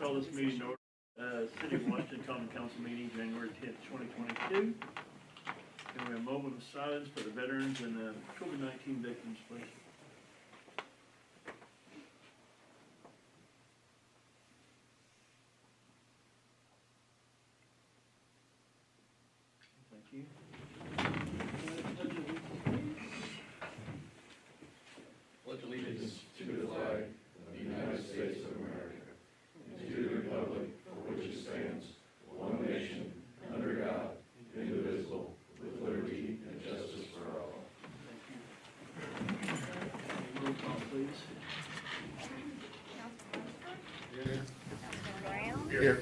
call this meeting to order. City of Washington Common Council meeting, January 10th, 2022. And we have a moment of silence for the veterans and the COVID-19 victims, please. Thank you. Pledge allegiance to the flag of the United States of America, and to the republic for which it stands, one nation, under God, indivisible, with liberty and justice for all. Thank you. Roll call, please. Here. Councilman Brown? Here.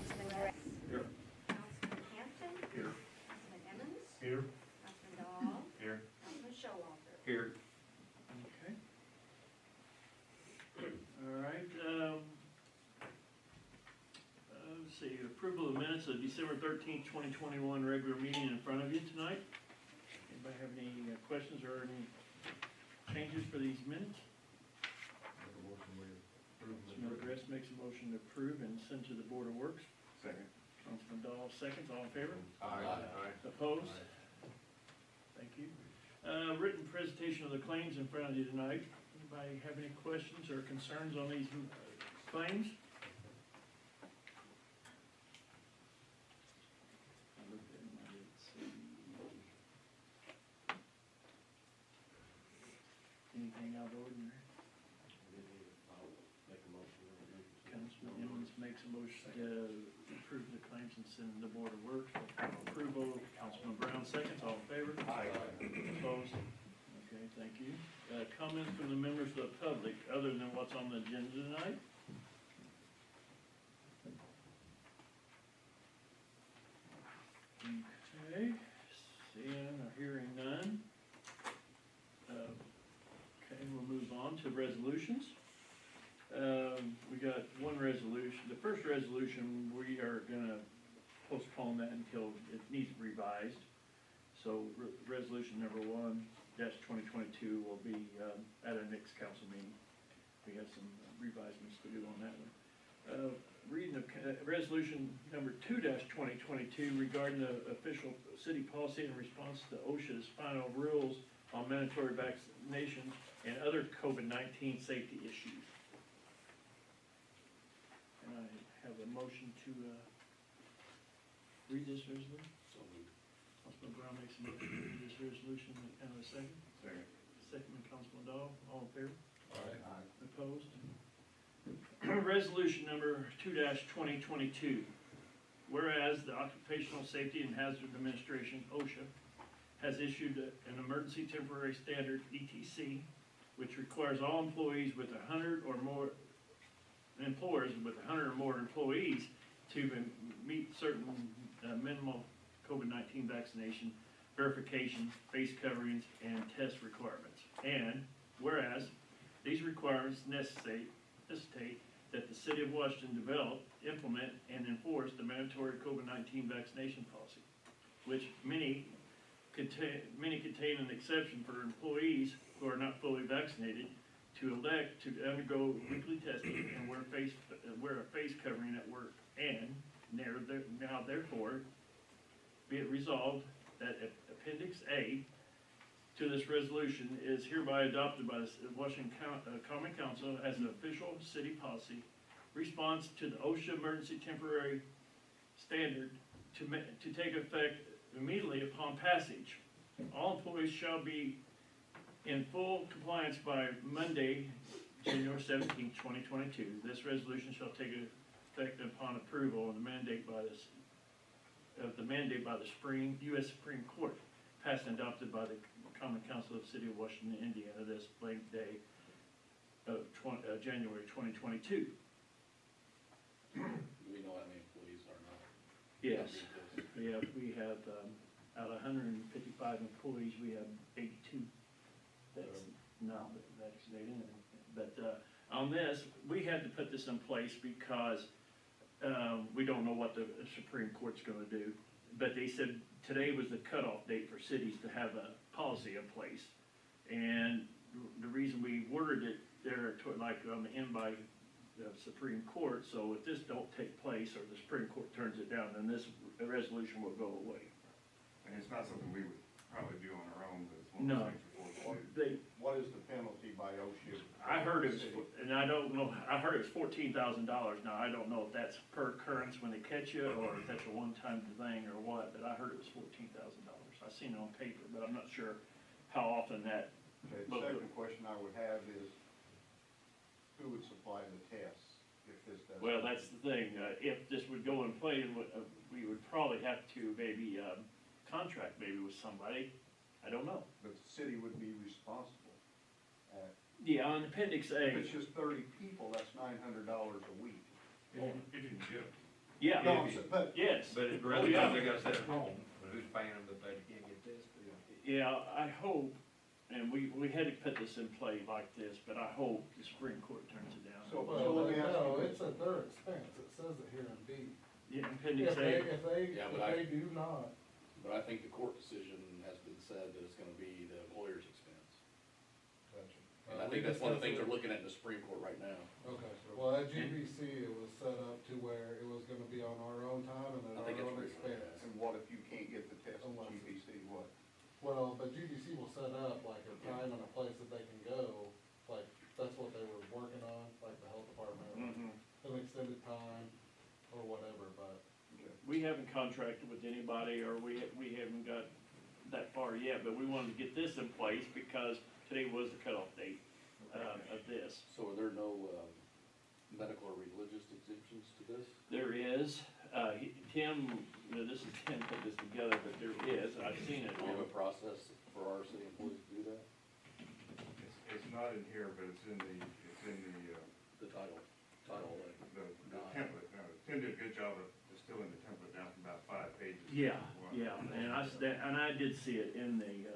Councilman Gray? Here. Councilman Hampton? Here. Councilman Emmons? Here. Councilman Dahl? Here. Councilman Showalter? Here. Okay. All right, let's see, approval of the minutes of December 13th, 2021 regular meeting in front of you tonight. Anybody have any questions or any changes for these minutes? Councilman Gress makes a motion to approve and send to the Board of Works. Second. Councilman Dahl seconds, all in favor? Aye. Opposed? Thank you. Written presentation of the claims in front of you tonight. Anybody have any questions or concerns on these claims? I looked at them, I didn't see anything out of the ordinary. Councilman Emmons makes a motion to approve the claims and send them to the Board of Works for final approval. Councilman Brown seconds, all in favor? Aye. Opposed? Okay, thank you. Comments from the members of the public, other than what's on the agenda tonight? Okay, seeing or hearing none. Okay, we'll move on to resolutions. We got one resolution. The first resolution, we are gonna postpone that until it needs revised. So resolution number 1-2022 will be at our next council meeting. We have some revisements to do on that one. Reading of resolution number 2-2022 regarding the official city policy in response to OSHA's final rules on mandatory vaccinations and other COVID-19 safety issues. And I have a motion to read this resolution. Councilman Brown makes a motion to read this resolution, and a second. Second. Second by Councilman Dahl, all in favor? Aye. Opposed? Resolution number 2-2022. Whereas the Occupational Safety and Hazard Administration, OSHA, has issued an emergency temporary standard, ETC, which requires all employees with 100 or more, employers with 100 or more employees to meet certain minimal COVID-19 vaccination, verification, face coverings, and test requirements. And whereas these requirements necessitate that the City of Washington develop, implement, and enforce the mandatory COVID-19 vaccination policy, which many contain an exception for employees who are not fully vaccinated to elect to undergo weekly testing and wear a face covering at work. And now therefore, be it resolved that Appendix A to this resolution is hereby adopted by the Washington Common Council as an official city policy response to the OSHA emergency temporary standard to take effect immediately upon passage. All employees shall be in full compliance by Monday, January 17, 2022. This resolution shall take effect upon approval of the mandate by the U.S. Supreme Court, passed and adopted by the Common Council of the City of Washington, Indiana, this blank day of January 2022. Do we know how many employees are not? Yes, we have out of 155 employees, we have 82 that's not vaccinated. But on this, we had to put this in place because we don't know what the Supreme Court's going to do. But they said today was the cutoff date for cities to have a policy in place. And the reason we worded it there, like on the end by the Supreme Court, so if this don't take place, or the Supreme Court turns it down, then this resolution will go away. And it's not something we would probably do on our own, but it's one No. of those things before. What is the penalty by OSHA? I heard it was, and I don't know, I heard it was $14,000. Now, I don't know if that's per occurrence when they catch you, or if that's a one-time thing or what, but I heard it was $14,000. I seen it on paper, but I'm not sure how often that. Okay, the second question I would have is, who would supply the tests if this does? Well, that's the thing, if this would go in play, we would probably have to maybe, contract maybe with somebody, I don't know. But the city would be responsible. Yeah, on Appendix If A, it's just 30 people, that's $900 a week. If you can get them. yeah, No, I'm saying, but yes. But it Oh, really, yeah. they gotta stay at home, but who's paying them that they can't get this? Yeah, I hope, and we had to put this in play like this, but I hope the Supreme Court turns it down. so Well, let me ask no, you it's at their expense, it says it here in B. Yeah, Appendix If they, A, Yeah, if but they do not, But I think the court decision has been said that it's gonna be the employer's expense. And I think that's one of the things they're looking at in the Supreme Court right now. Okay, well, at GBC, it was set up to where it was gonna be on our own time and I at think our it's own pretty clear, expense. And what if you can't get the test at Unless- GBC, what? Well, but GBC will set up like a time and a place that they can go, like, that's what they were working on, like the health department, mhm. an extended time or whatever, but. We haven't contracted with anybody, or we haven't got that far yet, but we wanted to get this in place because today was the cutoff date, of this. So are there no, medical or religious exemptions to this? There is, Tim, this is Tim put this together, but there is, I've seen it. Do we have a process for our city employees to do that? It's not in here, but it's in the The title, the template. Now, Tim did a good job of distilling the template down to about 5 pages. Yeah, yeah, and I did see it in the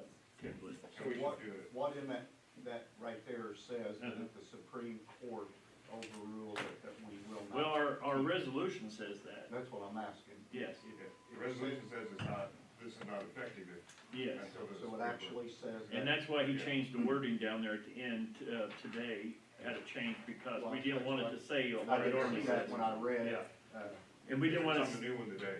template. So we should do it. What in that right there says that Uh-huh. if the Supreme Court overrules it, that we will not? Well, our resolution says that, That's what I'm asking. yes, The resolution says this is not effective yes. until the. So it actually says that. And that's why he changed the wording down there at the end, today, had it changed because we didn't want it to say I what it didn't normally see that says. when I read it. Yeah. And we didn't want It's on the to, new one today.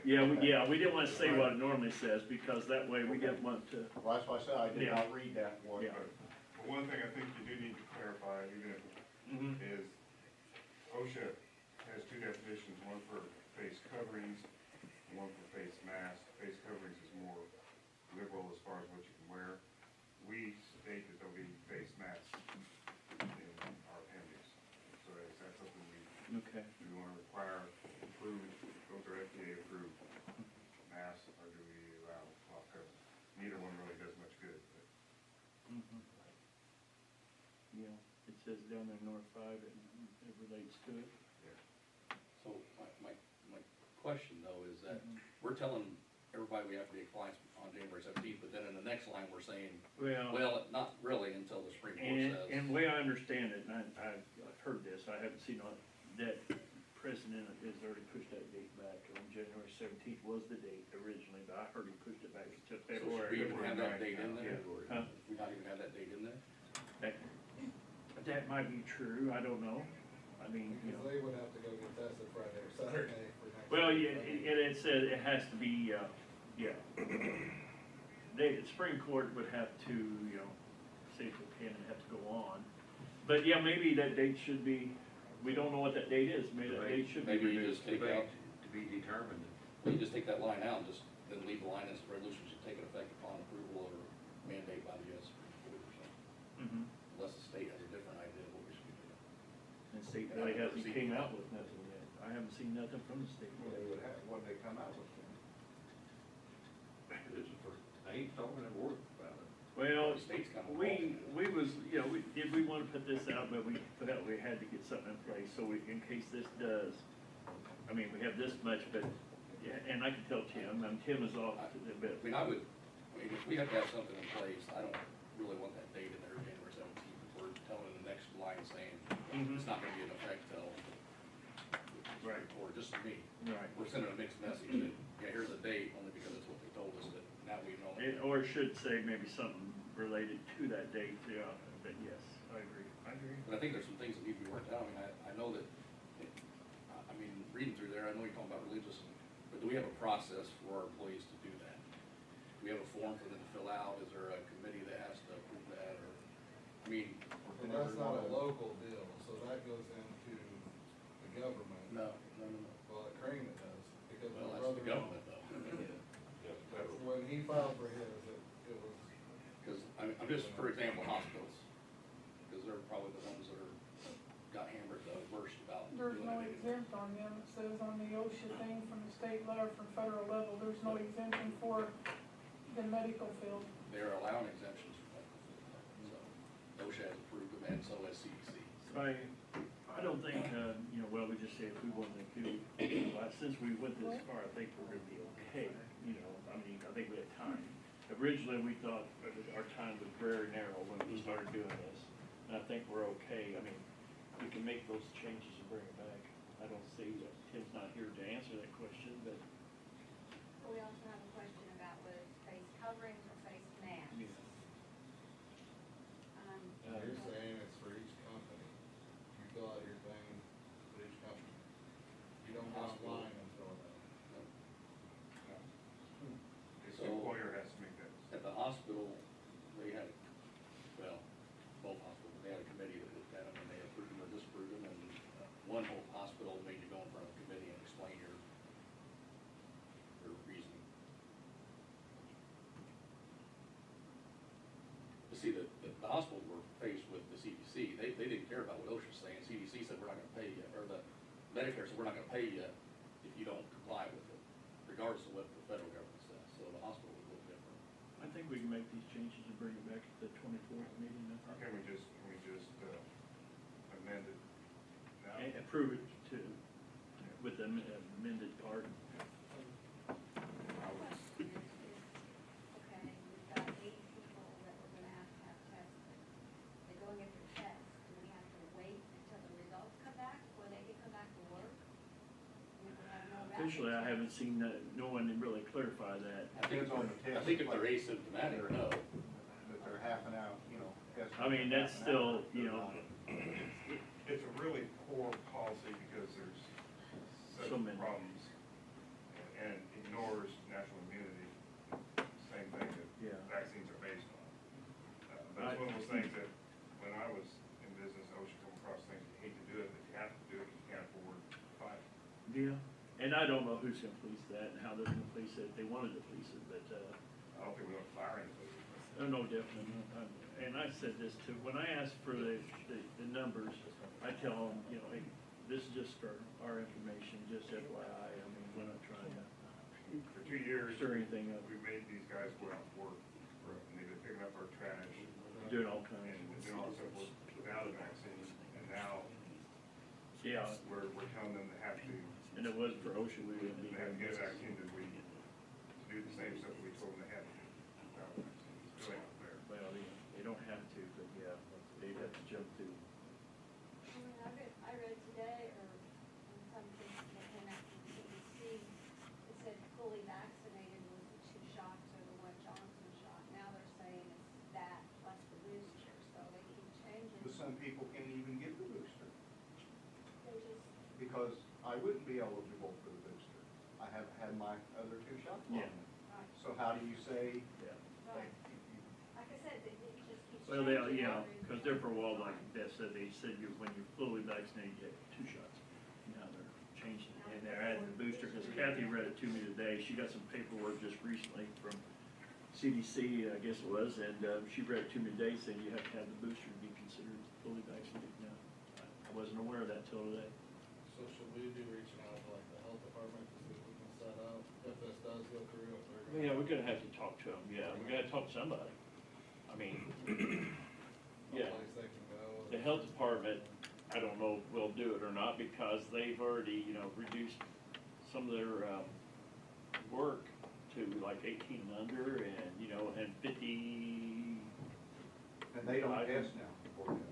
we didn't want to say what it normally says, because that way we didn't want to, Well, that's why I said I did Yeah. not read that one. Yeah. But one thing I think you do need to clarify, even if, mhm, is OSHA has 2 definitions, one for face coverings, and one for face masks. Face coverings is more liberal as far as what you can wear. We state that there'll be face masks in our appendix. So is that something okay. do we want to require, approve, those are FDA approved masks, or do we allow cloth cover? Neither one really does much good, but Mhm. Yeah, it says down there North 5, it relates to it. So my question though is that Mhm. we're telling everybody we have to be in compliance on January 17th, but then in the next line, we're saying, Well, well, not really until the Supreme Court says. and the way I understand it, and I've heard this, I haven't seen on, that President has already pushed that date back, on January 17th was the date originally, but I heard he pushed it back to So should February. we even have that date in there? Yeah. Or Huh? we not even have that date in there? That might be true, I don't know, I mean, you Because know. they would have to go get tested Friday or Saturday for next. Well, week. yeah, it said it has to be, yeah. The Supreme Court would have to, say if it can, have to go on. But yeah, maybe that date should be, we don't know what that date is, maybe that date should be Maybe you reduced. just take out, To be determined. you just take that line out, and just then leave the line as the resolution should take effect upon approval or mandate by the U.S. Supreme Court or something. Mhm. Unless the state has a different idea of what we should be doing. And the state really hasn't came out with nothing yet, I haven't seen nothing from the state. Well, they would have, what they come out with. This is for, they ain't talking a word about it. Well, The state's kind of we was, we wanna put this out, but we felt we had to get something in place, so in case this does, I mean, we have this much, but, yeah, and I can tell Tim, Tim is off a bit. I mean, if we have to have something in place, I don't really want that date in there, January 17th. If we're telling the next line saying Mhm. it's not gonna be in effect till, Right. or just me. Right. We're sending a mixed message that, yeah, here's a date, only because it's what they told us, but now we know. Or it should say maybe something related to that date, yeah, but yes, I agree. But I think there's some things that need to be worked out. I mean, I know that reading through there, I know you're talking about religious, but do we have a process for our employees to do that? Do we have a form for them to fill out? Is there a committee that has to approve that, or, I mean, And that's not a local deal, so that goes into the government. no. Well, Crane it does, because my Well, that's the brother. government though. When he filed for his, it was, Cause I'm just, for example, hospitals, cause they're probably the ones that are, got hammered the worst about There's doing no it. exempt on them. It says on the OSHA thing from the state level, from federal level, there's no exemption for the medical field. They're allowing exemptions for medical field, so OSHA has approved them and so has CDC. I don't think, well, we just say if we wanted to do, since we went this far, I think we're gonna be okay, I mean, I think we had time. Originally, we thought our time was very narrow when we started doing this, and I think we're okay. I mean, we can make those changes and bring it back. I don't see that Tim's not here to answer that question, but, We also have a question about whether it's face coverings or face masks. you're saying it's for each company. You fill out your thing for each company. You don't go online and fill it out. So- The employer has to make that. At the hospital, they had, well, both hospitals, they had a committee that looked at them and they approved them or disapproved them, and one whole hospital made you go in front of a committee and explain your reasoning. But see, the hospitals were faced with the CDC, they didn't care about what OSHA's saying, CDC said, we're not gonna pay you, or the Medicare said, we're not gonna pay you if you don't comply with it, regardless of what the federal government says, so the hospital was a little different. I think we can make these changes and bring it back at the 24th meeting. Can we just amend it now? And approve it to, with the amended part. Okay, we've got 8 people that we're gonna have tested. They go and get their tests, and we have to wait until the results come back before they can come back to work? We have no rapid Officially, I test. haven't seen no one really clarify that. Depends on the test. I think if they're asymptomatic, no. That they're half an hour, testing. I mean, that's still, It's a really poor policy because there's such So many. problems and ignores national immunity, same thing Yeah. that vaccines are based on. But it's one of those things that, when I was in business, I always come across things, you hate to do it, but you have to do it, you can't afford to fight. Yeah, and I don't know who's gonna police that and how they're gonna police it, if they wanted to police it, but, I don't think we want to fire anybody. no, definitely. And I said this too, when I ask for the numbers, I tell them, hey, this is just for our information, just FYI, I mean, we're not trying to For 2 years, stir anything up, we made these guys go out and work, and they've been picking up our trash, doing all kinds and of doing all this stuff without a vaccine, and now Yeah, we're telling them they have to, and it was for OSHA, we wouldn't be they have to doing get a this. vaccine, to do the same stuff we told them they had to do without a vaccine. It's really not fair. Well, they don't have to, but yeah, they'd have to jump through. I read today, or in some cases that came out from the CDC, it said fully vaccinated was the 2 shots or the 1 Johnson shot. Now they're saying it's that plus the booster, so they keep changing. But some people can't even get the booster, They're just, because I wouldn't be eligible for the booster. I haven't had my other 2 shots on me. right, So how do you say, Yeah. right. Like I said, it just keeps changing. Well, because there for a while, like Beth said, they said when you're fully vaccinated, you get 2 shots. Now they're changing it, and they're adding the booster, because Kathy read it to me today, she got some paperwork just recently from CDC, I guess it was, and she read it to me today, saying you have to have the booster to be considered fully vaccinated now. I wasn't aware of that till today. So should we be reaching out to like the health department to see if we can set up, if this does go through, if they're gonna. Yeah, we're gonna have to talk to them, yeah, we gotta talk to somebody. I mean, yeah. Someplace they can go. The health department, I don't know if we'll do it or not, because they've already, reduced some of their, work to like 18 and under, and, and 50. and they don't test now before that?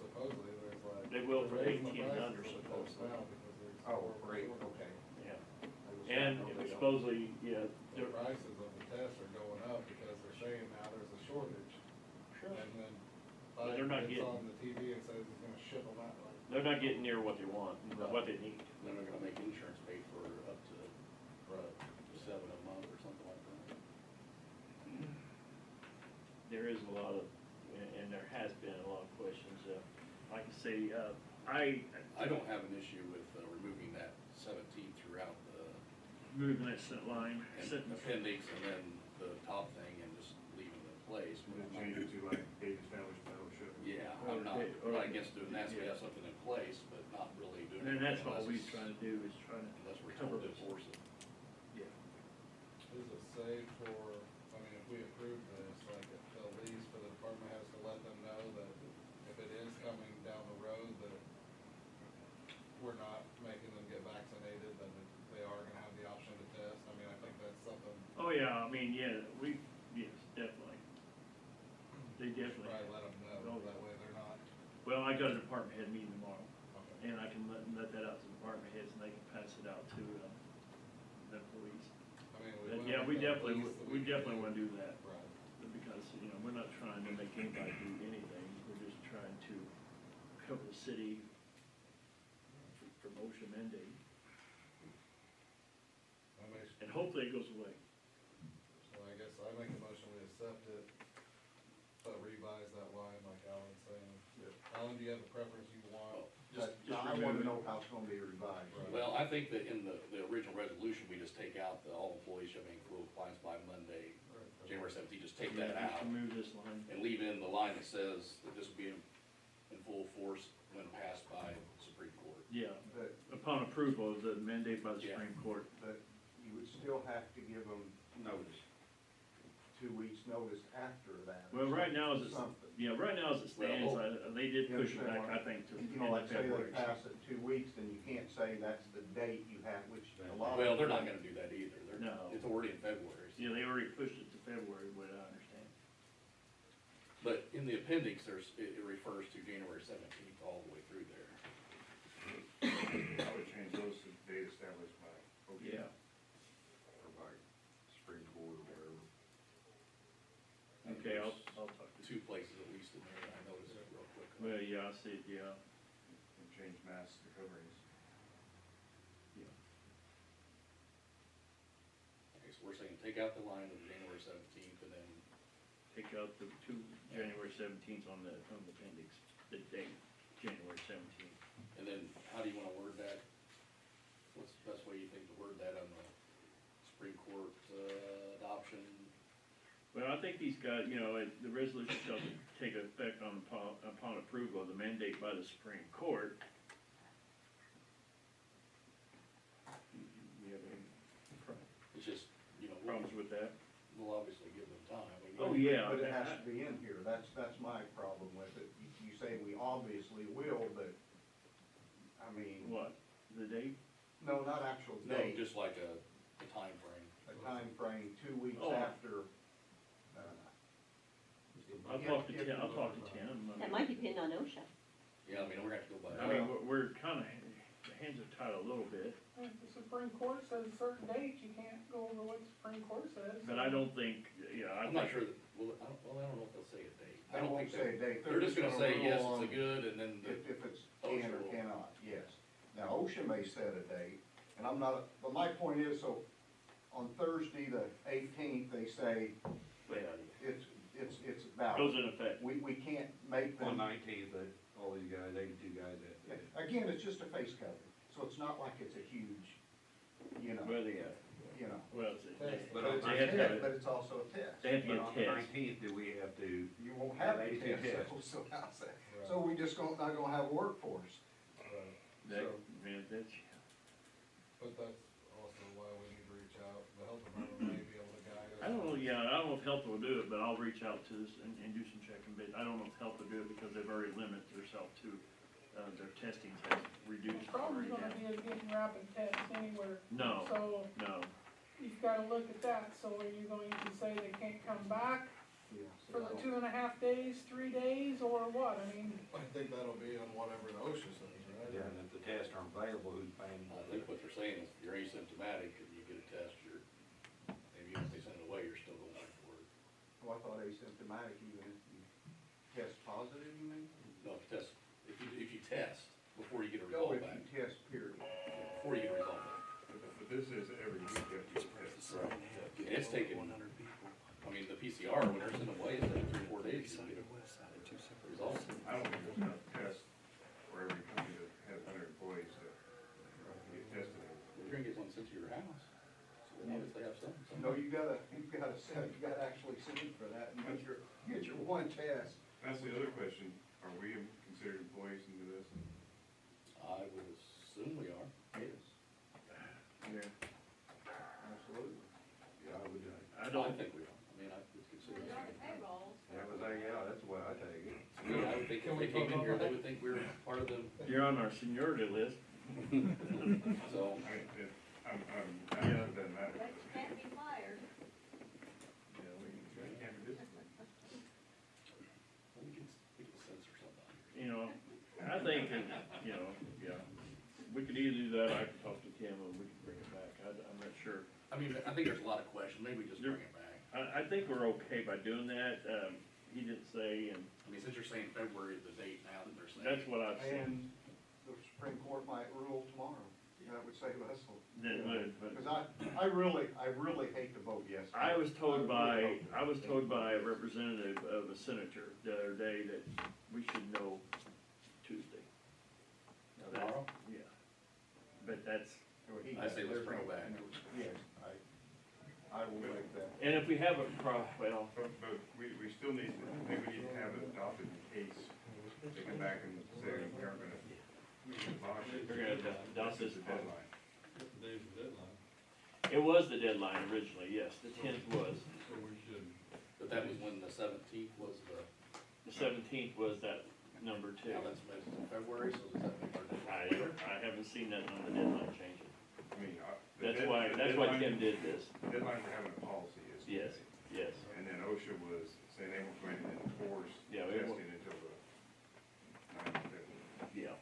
Supposedly there's like. They will for they're raising the 18 and prices under, of tests supposedly. now because there's Oh, more great, shortage. okay. Yeah, I was and saying, no, they don't. supposedly, The they're, prices of the tests are going up because they're saying now there's a shortage. sure. And then But they're not It's getting, on the TV and says it's gonna ship them out, like, they're not getting near what they want, what they need. Then they're gonna make insurance pay for up to right. 7 a month or something like that. There is a lot of, and there has been a lot of questions, like I say, I I don't have an issue with removing that 17 throughout the moving that sent line, sentence. appendix and then the top thing and just leaving it in place. And then change it to like date established by OSHA. Yeah, I'm not against doing that, so we have something in place, but not really doing it. And that's all unless we're it's- trying to do is trying to Unless we're cover told to this. enforce it. Yeah. Is it safe for, I mean, if we approve this, like, at least for the department has to let them know that if it is coming down the road, that we're not making them get vaccinated, then they are gonna have the option to test? I mean, I think that's something, Oh, yeah, I mean, yeah, yes, definitely. They definitely, probably let them know, Oh. that way they're not, well, I got a department head meeting tomorrow, okay. and I can let that out to department heads, and they can pass it out to, the employees. I mean, But, we yeah, wanna we make that definitely, least that we can definitely do. wanna do that, Right. because, we're not trying to make anybody do anything, we're just trying to cover the city from OSHA mandate, I mean, and hopefully it goes away. so I guess I make a motion, we accept it, but revise that line like Alan's saying. Alan, do you have a preference you want? Just I remove wanna it. know how it's gonna be revised. Right. Well, I think that in the original resolution, we just take out the all employees shall make full compliance by Monday, January 17th, just take that Just out remove this line. and leave in the line that says that this will be in full force when passed by Supreme Court. Yeah, But, upon approval of the mandate by the Yeah. Supreme Court. but you would still have to give them notice, 2 weeks' notice after that. Well, right now, as it, Something. yeah, right now as it stands, they did You push it back, understand I what think, to You end know, like of say they February. pass it 2 weeks, then you can't say that's the date you have, which a lot of. Well, they're not gonna do that either. No. It's already in February. so- Yeah, they already pushed it to February, what I understand. But in the appendix, it refers to January 17th all the way through there. I would change those to date established by OSHA. Yeah, Or by Supreme Court or whatever. okay, I'll talk to you. 2 places at least in there, I noticed it real quick. Well, yeah, I see it, yeah, And change masks to coverings. yeah. Okay, so we're saying take out the line of January 17th and then, Take out the 2 January 17th on the appendix, the date, January 17th. and then how do you wanna word that? What's the best way you think to word that on the Supreme Court adoption? Well, I think these guys, the resolution shall take effect upon approval of the mandate by the Supreme Court. You have any It's just, problems with that? we'll obviously give them time. Oh, yeah. But it has to be in here, that's my problem with it. You say we obviously will, but, I mean, What, the date? no, not actual No, date, just like a timeframe. a time frame 2 weeks Oh. after, I'll talk to Tim. That might depend on OSHA. Yeah, I mean, we're gonna have to go by I that. mean, we're kinda, the hands are tied a little bit, If the Supreme Court says a certain date, you can't go over what the Supreme Court says. but I don't think, I I'm not think, sure that, I don't know if they'll say a date. I they don't won't think say a date. they're just gonna say, rule yes, on it's a good, and then the, If it's OSHA can or will. cannot, yes. Now, OSHA may set a date, and I'm not, but my point is, so, on Thursday, the 18th, they say, it's valid. goes in effect. We can't make On them, 19th, all these guys, 82 guys that. again, it's just a face cover, so it's not like it's a huge, Well, yeah, well, Test. But but on it's a they have to have test, it. but it's also a test. They have to But get on the tests. 19th, do we have to, You won't have a 82 test, tests. so how's that? So we just not gonna have a workforce. Right. That, So- man, that's, But that's also why we need to reach out, the health department may be able to guide us. I don't know, I don't know if health will do it, but I'll reach out to this and do some checking, but I don't know if health will do it because they've already limited themselves to, their testing has reduced The problem's already gonna now. be is getting rapid tests anywhere. No, So no, you've gotta look at that, so are you going to say they can't come back Yeah. for the 2.5 days, 3 days, or what? I mean, I think that'll be on whatever the OSHA says, right? yeah, and if the tests aren't available, who's paying? I think what they're saying is if you're asymptomatic and you get a test, maybe if they send it away, you're still going back to work. Well, I thought asymptomatic, even if you test positive, house. So they obviously have some. No, you gotta actually sit in for that and get your one test. That's the other question, are we considered employees into this? I would assume we are. Yes, Yeah. absolutely. Yeah, I would, I I don't, think we are. I mean, I would consider You're on us. the payroll, so. that was, yeah, that's the way I take it. I would think if they came in here, they would think we were part of them, you're on our seniority list. so. I mean, it Yeah. doesn't matter. But you can't be fired. Yeah, You can't be disciplined. We can censor somebody. you know, I think, that, you know, yeah, we could either do that, I could talk to Kim, or we could bring it back, I'm not sure. I mean, I think there's a lot of questions, maybe just bring it back. I think we're okay by doing that, he didn't say, and I mean, since you're saying February is the date now that they're saying. that's what I've seen. And the Supreme Court might rule tomorrow. That would save us. That would, but Because I really hate to vote yes. I was told I really by a representative of a senator the other day that we should know Tuesday. Now that- Tomorrow? Yeah, but that's, Well, he- I say let's there's bring no- it back. Yes, I will make that. and if we have a well, But we still need, maybe we need to have it adopted in case they come back and say, we aren't gonna abolish it. We're gonna adopt this This is the deadline. Today's the deadline, it was the deadline originally, yes, the 10th was. so we should. But that was when the 17th was the, The 17th was that number two. now that's maybe in February, so does that make our deadline? I haven't seen that on the deadline changing. I mean, the That's why deadline- Kim did this. The deadline for having a policy is. Yes, yes. And then OSHA was saying they were going to enforce Yeah, we will. testing until the 9th of February. Yeah,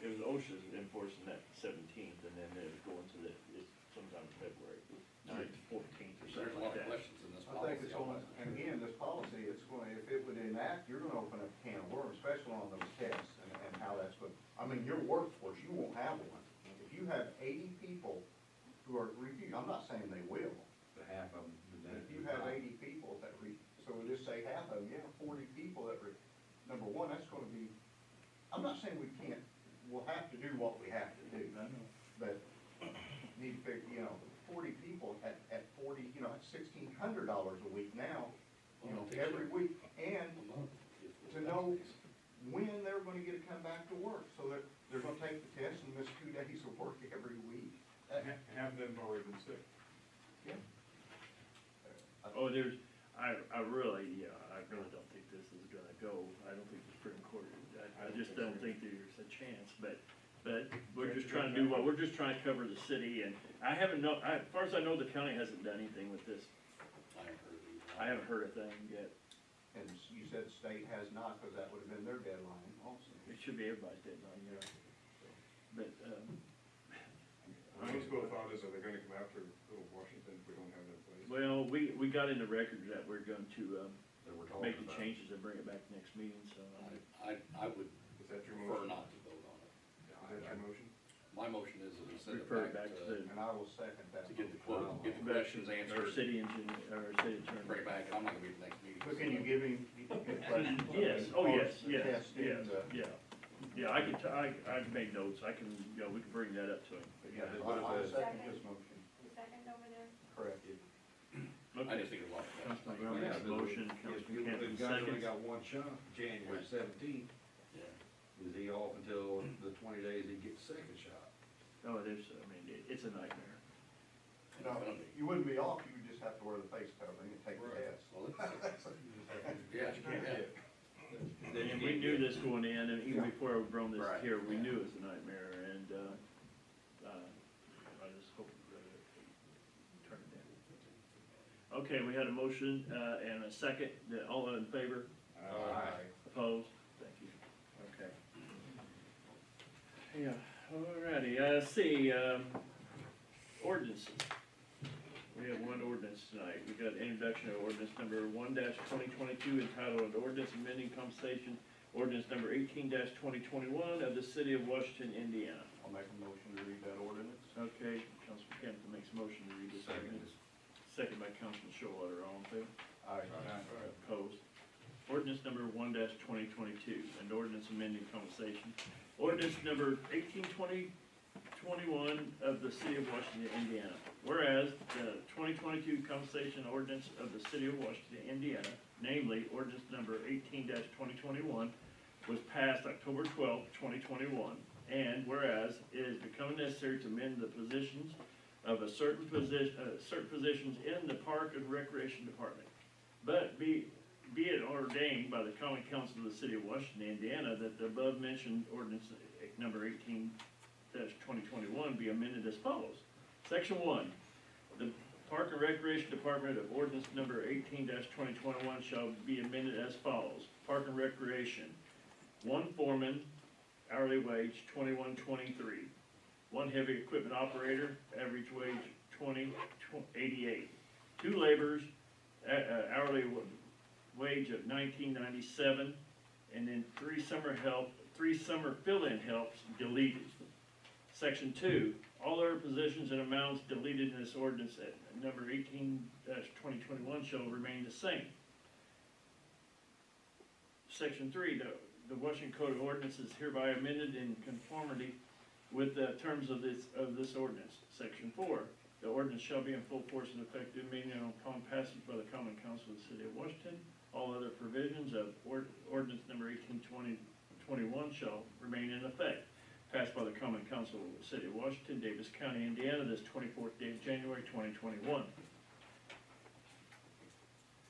it was OSHA's enforcing that 17th, and then it was going to it's sometime in February, 9th, 14th, or There's something a lot like of that. questions in this I think policy. it's going, and again, this policy, it's going, if it would enact, you're gonna open up a can of worms, especially on those tests and how that's going. I mean, your workforce, you won't have one. If you have 80 people who are refusing, I'm not saying they will, The half of them. but if you have 80 people that so we'll just say half of them, 40 people that number one, that's gonna be, I'm not saying we can't, we'll have to do what we have to do. I know. But need to figure, 40 people at 40, that's $1,600 a week now, every week. And to know when they're gonna get to come back to work, so that they're gonna take the test and miss 2 days of work every week. Half of them have already been sick. Yeah. Oh, I really don't think this is gonna go. I don't think the Supreme Court, I just don't think there's a chance, but we're just trying to do we're just trying to cover the city, and as far as I know, the county hasn't done anything with this. I haven't heard a thing yet. And you said state has not, because that would have been their deadline also. It should be everybody's deadline, yeah. But, One school of thought is, are they gonna come after Little Washington if we don't have that in place? well, we got in the record that we're going to, That we're talking make the about. changes and bring it back next meeting, so. I would Is that your prefer motion? not to vote on it. Is that your motion? My motion is that we send it Refer back it back to, And I will second that. to get the motion. quote, get the questions Our answered, city engineer, our city bring attorney. it back, I'm not gonna be at the next meeting. But can you give him the questions? Yes, oh, yes, yes, Testing yes, the- yeah. Yeah, I've made notes, we can bring that up to him. But Yeah, yeah. I'll second his motion. The second over there? Correct. I Okay. just think there's a lot of questions. Councilman Brown makes a motion, Yes, Councilman the Campbell guys only seconds. got one shot, January 17th. Yeah. Is he off until the 20 days he gets the second shot? Oh, it's a nightmare. No, you wouldn't be off, you would just have to wear the face covering and take the Right. test. Well, yeah, yeah. And we knew this going in, and even before we brought this Right. here, we knew it was a nightmare, and, I just hope, turn it down. Okay, we had a motion, and a second, all in favor? Opposed? Thank you. Okay. Yeah, alrighty, see, ordinances. We have one ordinance tonight. We got introduction of ordinance number 1-2022 entitled Ordinance Amending Compensation, ordinance number 18-2021 of the city of Washington, Indiana. I'll make a motion to read that ordinance. Okay, Councilman Campbell makes a motion to read this ordinance. Second by Councilman Showalter, all in favor? Opposed? Ordinance number 1-2022, and ordinance amending compensation. Ordinance number 18-2021 21 of the City of Washington, Indiana. Whereas the 2022 compensation ordinance of the City of Washington, Indiana, namely ordinance number 18-2021, was passed October 12, 2021. And whereas it is becoming necessary to amend the positions of certain positions in the Park and Recreation Department. But be it ordained by the Common Council of the City of Washington, Indiana, that the above mentioned ordinance number 18-2021 be amended as follows. Section 1, the Park and Recreation Department of ordinance number 18-2021 shall be amended as follows. Park and Recreation, 1 foreman, hourly wage $21.23. 1 heavy equipment operator, average wage $20.88. 2 laborers, hourly wage of $19.97, and then 3 summer fill-in helps deleted. Section 2, all other positions and amounts deleted in this ordinance at number 18-2021 shall remain the same. Section 3, the Washington Code of Ordinances is hereby amended in conformity with the terms of this ordinance. Section 4, the ordinance shall be in full force and effective immediately upon passage by the Common Council of the City of Washington. All other provisions of ordinance number 18-2021 shall remain in effect. Passed by the Common Council of the City of Washington, Davis County, Indiana, this 24th day of January 2021.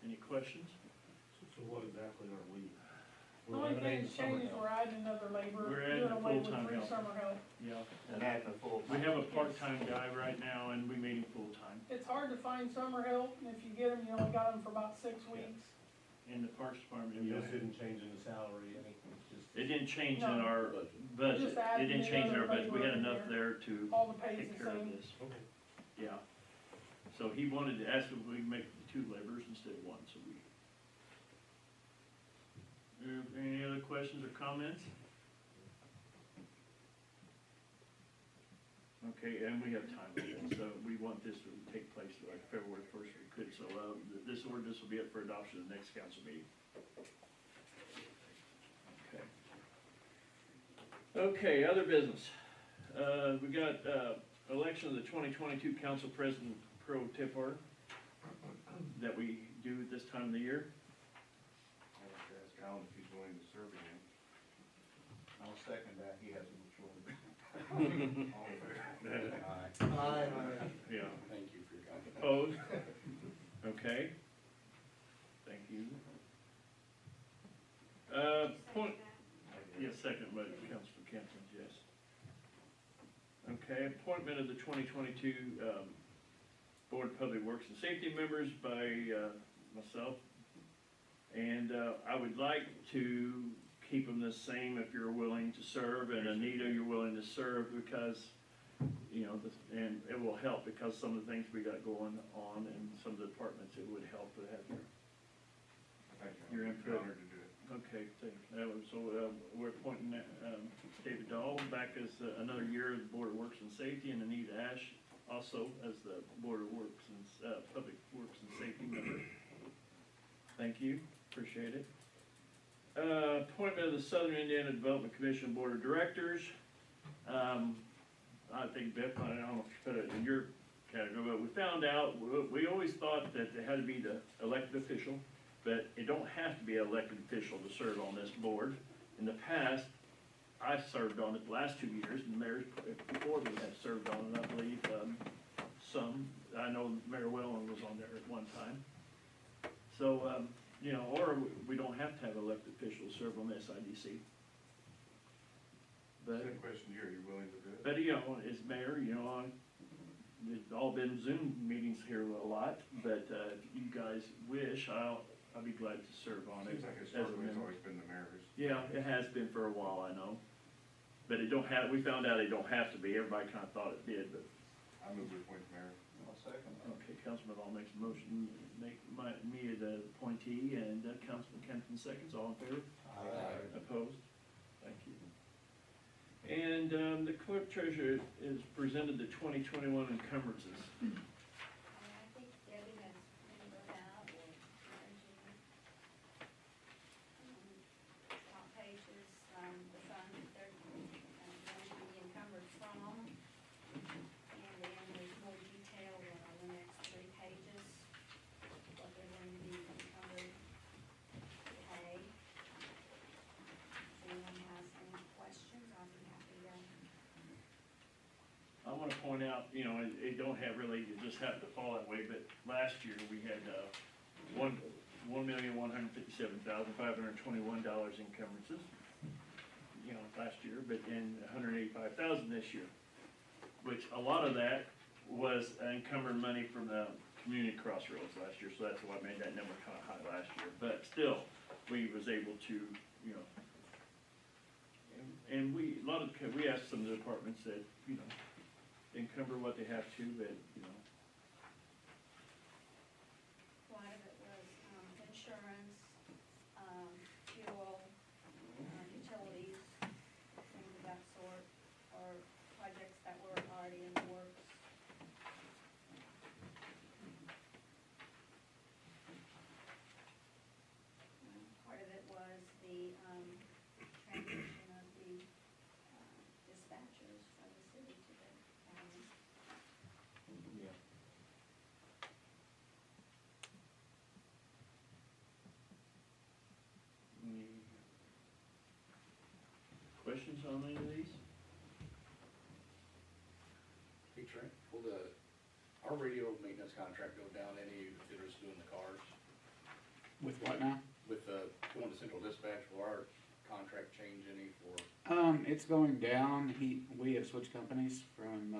Any questions? So what exactly are we? The only thing that's changed, we're adding another laborer, We're adding doing a away with full-time 3 help. summer help. Yeah. And adding a full. We have a part-time guy right now, and we made him full-time. It's hard to find summer help, and if you get them, you only got them for about 6 weeks. In the Parks Department. And this didn't change in the salary, anything, it's just. It didn't change in No. our budget. Just It adding didn't the change in our other budget. We had labor in enough there to All the pay's take the care of same. this. Okay. Yeah. So he wanted to ask if we could make 2 laborers instead of 1, so we. Any other questions or comments? Okay, and we have time on this, so we want this to take place like February 1st if we could, so, this ordinance will be up for adoption at the next council meeting. Okay. Okay, other business. We got, election of the 2022 council president pro tempore that we do at this time of the year. I'd like to ask Alan if he's willing to serve again. I'll second that, he has a choice. All in favor? Aye. Yeah. Thank you for your comment. Opposed? Okay. Thank you. Point, yes, second by Councilman Kempton, yes. Okay, appointment of the 2022 Board of Public Works and Safety members by myself. And I would like to keep them the same if you're willing to serve, and Anita, you're willing to serve because, you know, and it will help because some of the things we got going on in some of the departments, it would help to have Thank you. your I'm input. honored to do it. Okay, so we're appointing David Dahl back as another year as Board of Works and Safety, and Anita Ash also as the Board of Works and Public Works and Safety member. Thank you, appreciate it. Appointment of the Southern Indiana Development Commission Board of Directors. I think Beth, I don't know if you put it in your category, but we found out, we always thought that it had to be the elected official, but it don't have to be an elected official to serve on this board. In the past, I've served on it the last 2 years, and mayors before me have served on it, I believe, some. I know Mayor Wellen was on there at one time. So, you know, or we don't have to have elected officials serve on the SIDC. But, Same question here, are you willing to do it? but, you know, as mayor, you know, it's all been Zoom meetings here a lot, but, if you guys wish, I'll be glad to serve on it. Seems like as a historically it's member. always been the mayor's. Yeah, it has been for a while, I know. But it don't have, we found out it don't have to be, everybody kinda thought it did, but, I move to appoint the mayor. I'll second that. okay, Councilman Hall makes a motion, make me the appointee, and Councilman Kempton seconds, all in favor? Aye. Opposed? Thank you. And, the clerk treasurer is presented the 2021 encumbrances. I think Debbie has printed those out, or top pages, the funds that they're going to be encumbered from. out, you know, it don't have really, it just happened to fall that way, but last year we had, $1,157,521 encumbrances, you know, last year, but in $185,000 this year, which a lot of that was encumbered money from the community crossroads last year, so that's why I made that number kind of high last year, but still, we was able to, you know, and we asked some of the departments that, you know, encumber what they have to, but, you know. A lot of it was, insurance, fuel, utilities, things of that sort, or projects that were already in the works. Part of it was the, transition of the, dispatchers from the city to the county. Yeah. Any questions on any of these? Hey Trent, will our radio maintenance contract go down any if they're just doing the cars? With what now? With, going to central dispatch, will our contract change any for? It's going down. We have switched companies from,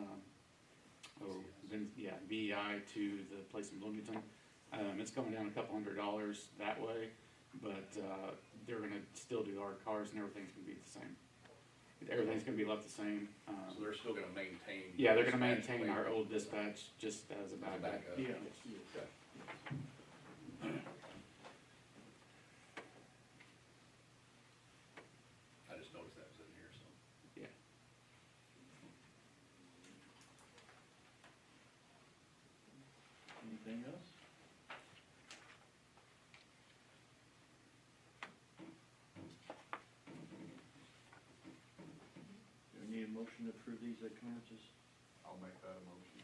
VEI to the place in Bloomington. It's going down a couple $100 that way, but, they're gonna still do our cars and everything's gonna be the same. Everything's gonna be left the same. So they're still gonna maintain? Yeah, they're gonna dispatch maintain our labor old dispatch just as a as a backup. backup? Yeah. Okay. I just noticed that was in here, so. Yeah. Anything else? Do we need a motion to approve these encumbrances? I'll make that a motion.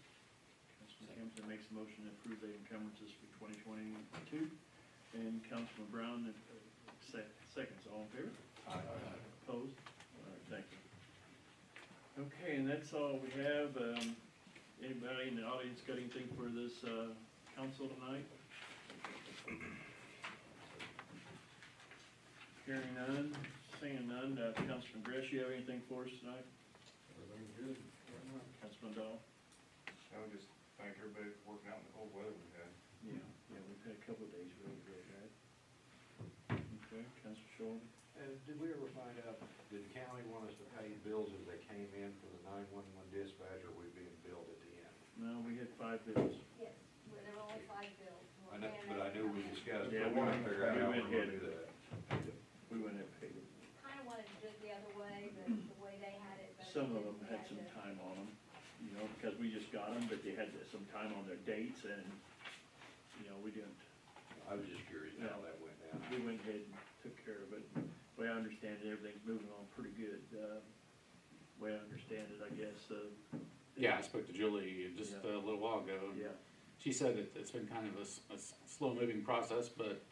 Councilman Hampton makes a motion to approve the encumbrances for 2022, and Councilman Brown, seconds, all in favor? Opposed? All right, thank you. Okay, and that's all we have. Anybody in the audience got anything for this, council tonight? Hearing none, seeing none, Councilman Gress, you have anything for us tonight? Everything's good. Councilman Dahl? I would just thank everybody for working out in the cold weather we've had. Yeah, we've had a couple of days really bad. Okay, Councilman Shorten? Did we ever find out, did the county want us to pay bills as they came in for the 911 dispatch, or were we being billed at the end? No, we had 5 bills. Yes, well, there were only 5 bills. I know, but I knew we discussed, Yeah, but we we wanted to figure out we how we went were ahead. gonna do that. We went ahead and paid it. Kinda wanted to do it the other way, but the way they had it. but Some of them we had some to- time on them, you know, because we just got them, but they had some time on their dates and, you know, we didn't. I was just curious how that went down. We went ahead and took care of it. The way I understand it, everything's moving on pretty good. Way I understand it, I guess, Yeah, I spoke to Julie just Yeah. a little while ago. yeah. She said that it's been kind of a slow-moving process, but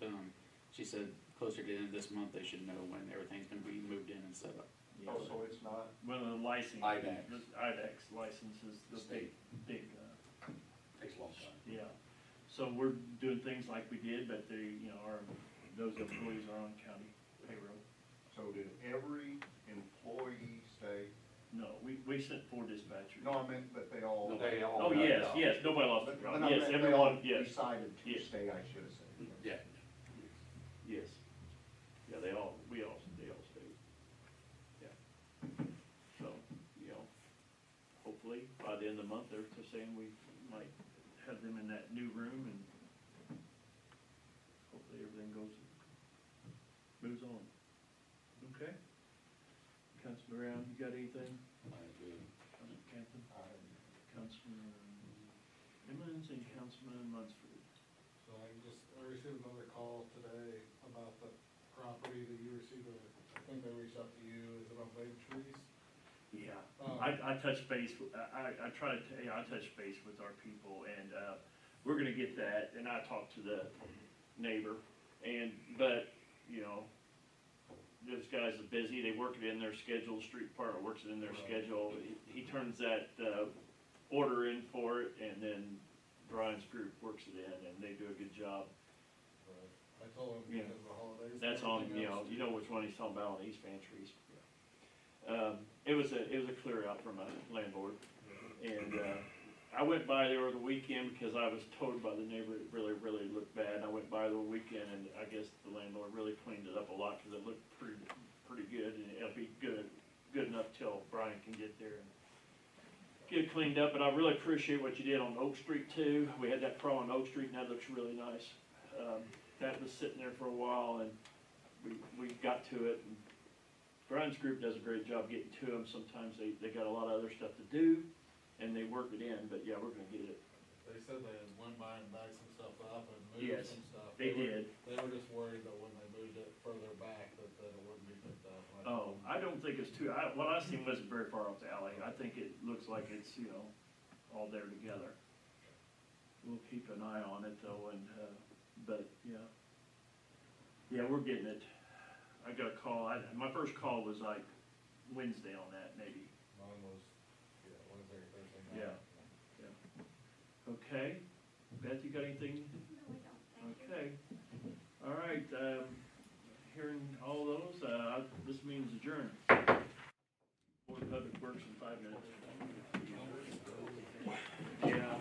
she said closer to the end of this month, they should know when everything's gonna be moved in and set up. Yeah. Oh, so it's not, Well, the license. IDAX. The IDAX license is the big, Takes a long time. yeah. So we're doing things like we did, but those employees are on county payroll. so did every employee stay? No, we sent 4 dispatchers. No, I meant, but they all. They all Oh, got yes, jobs. Oh, nobody lost their But job. but I Yes, meant they everyone, all yes, decided to Yes. stay, I should have said. Yeah. yes. Yeah, they all stayed. Yeah. So, hopefully by the end of the month, they're saying we might have them in that new room and hopefully everything moves on. Okay? Councilman Brown, you got anything? Councilman Campbell? Councilman Emmons and Councilman Lunsford. So I received another call today about the property that you received, I think they reached out to you, is it on Babe Trees? Yeah, Um, I touched base, I try to tell you, I touched base with our people, and, we're gonna get that, and I talked to the neighbor, but, those guys are busy, they work it in their schedule, the street department works it in their Right. schedule, he turns that, order in for it, and then Brian's group works it in, and they do a good job. I told him Yeah. because of the holidays. and That's on, everything else. you know which one he's talking about on East Pantries. It was a clear out from a landlord, and, I went by there over the weekend because I was told by the neighbor it really, really looked bad. I went by the weekend, and I guess the landlord really cleaned it up a lot, because it looked pretty good, and it'll be good enough till Brian can get there and get it cleaned up. But I really appreciate what you did on Oak Street too. We had that problem on Oak Street, and that looks really nice. That was sitting there for a while, and we got to it, and Brian's group does a great job getting to them. Sometimes they got a lot of other stuff to do, and they work it in, but yeah, we're gonna get it. They said they had went by and backed some stuff up and Yes, moved some stuff. they were- did. They were just worried that when they moved it further back, that it wouldn't be picked up. And I Oh, told them, I don't think it's too, what I seen wasn't very far off the alley. I think it looks like it's, all there together. We'll keep an eye on it though, and, but, yeah. Yeah, we're getting it. I got a call, my first call was like Wednesday on that, maybe. Mine was, Wednesday or Thursday night. Yeah. Okay, Beth, you got anything? No, we don't, thank you. Okay, all right, hearing all those, this means adjourned. Board of Public Works in 5 minutes. Yeah.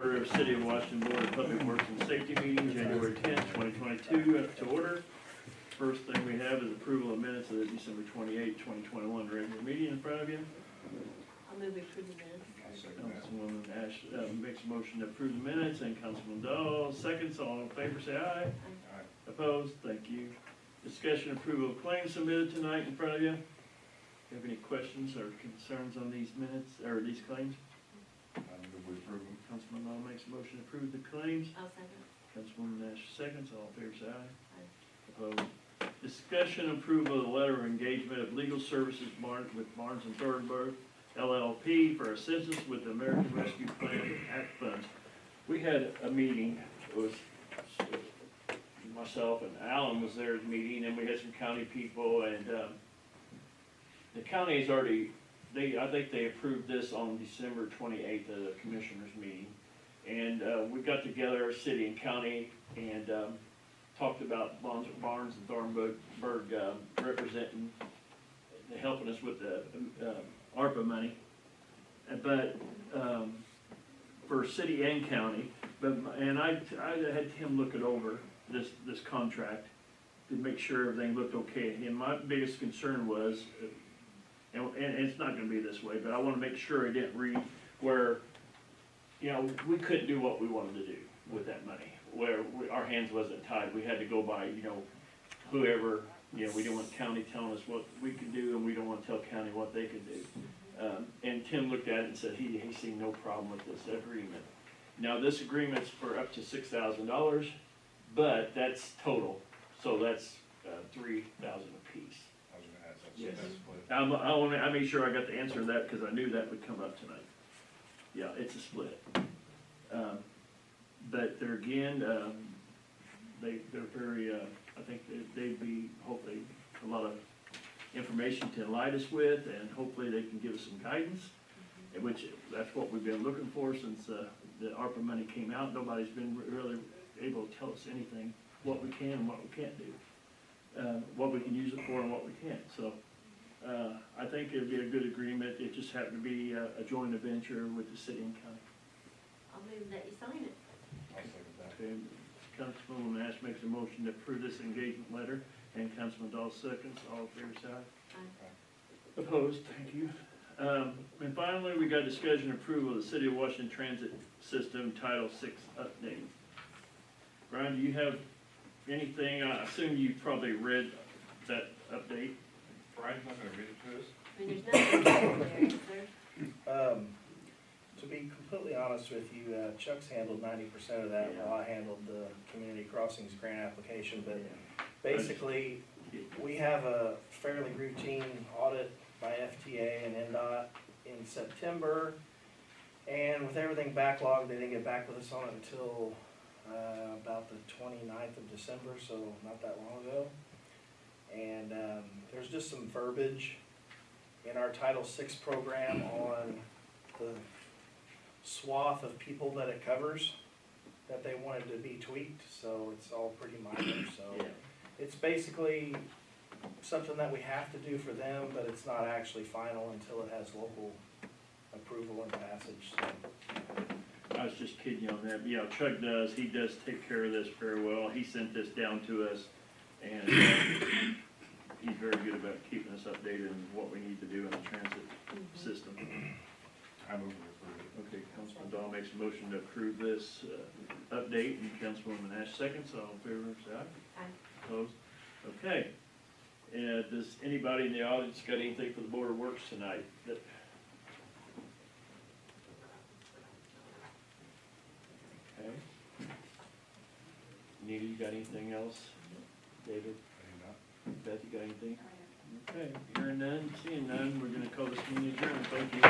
Order of City of Washington Board of Public Works and Safety meeting, January 10th, 2022, to order. First thing we have is approval of minutes of the December 28th, 2021 regular meeting in front of you. I'll move we approve the minutes. Councilwoman Ash makes a motion to approve the minutes, and Councilman Dahl seconds. All in favor, say aye. Aye. Opposed? Thank you. Discussion approval of claims submitted tonight in front of you. Have any questions or concerns on these minutes, or these claims? We approve them. Councilman Dahl makes a motion to approve the claims. I'll second. Councilwoman Nash seconds. All in favor, say aye. Aye. Opposed? Discussion approval of the letter of engagement of legal services with Barnes and Thornburg LLP for assistance with the American Rescue Plan Act funds. We had a meeting, it was myself and Alan was there at the meeting, and we had some county people, and the county has already, I think they approved this on December 28th at the commissioners meeting. And we got together, our city and county, and talked about Barnes and Thornburg representing, helping us with the ARPA money, but for city and county. And I had him look it over, this contract, to make sure everything looked okay. And my biggest concern was, and it's not gonna be this way, but I wanna make sure I didn't read where, we couldn't do what we wanted to do with that money, where our hands wasn't tied. We had to go by, whoever, we didn't want county telling us what we could do, and we don't wanna tell county what they could do. And Tim looked at it and said he seen no problem with this agreement. Now, this agreement's for up to $6,000, but that's total, so that's $3,000 apiece. I was gonna ask that. Yes. That's split. I made sure I got the answer to that, because I knew that would come up tonight. Yeah, it's a split. But they're again, they're very, I think they'd be, hopefully, a lot of information to enlighten us with, and hopefully they can give us some guidance, which, that's what we've been looking for since the ARPA money came out. Nobody's been really able to tell us anything, what we can and what we can't do, what we can use it for and what we can't. So I think it'd be a good agreement. It just happened to be a joint venture with the city and county. I'll move that you sign it. I'll second that. Okay, Councilwoman Nash makes a motion to approve this engagement letter, and Councilman Dahl seconds. All in favor, say aye. Aye. Opposed? Thank you. And finally, we got discussion and approval of the City of Washington Transit System Title VI update. Brian, do you have anything? I assume you probably read that update. Brian's not gonna read it to us? I mean, there's nothing there, is there? To be completely honest with you, Chuck's handled 90% of that, while I handled the community crossings grant application, but basically, we have a fairly routine audit by FTA and NDOT in September, and with everything backlogged, they didn't get back with us on it until about the 29th of December, so not that long ago. And there's just some verbiage in our Title VI program on the swath of people that it covers that they wanted to be tweaked, so it's all pretty minor. So it's basically something that we have to do for them, but it's not actually final until it has local approval and passage. So. I was just kidding you on that. Yeah, Chuck does. He does take care of this very well. He sent this down to us, and he's very good about keeping us updated on what we need to do in the transit system. I move to approve it. Okay, Councilman Dahl makes a motion to approve this update, and Councilwoman Nash seconds. All in favor, say aye. Aye. Opposed? Okay. Does anybody in the audience got anything for the Board of Works tonight? Okay. Nita, you got anything else? David? Beth, you got anything? Okay, hearing none, seeing none, we're gonna call this meeting adjourned. Thank you.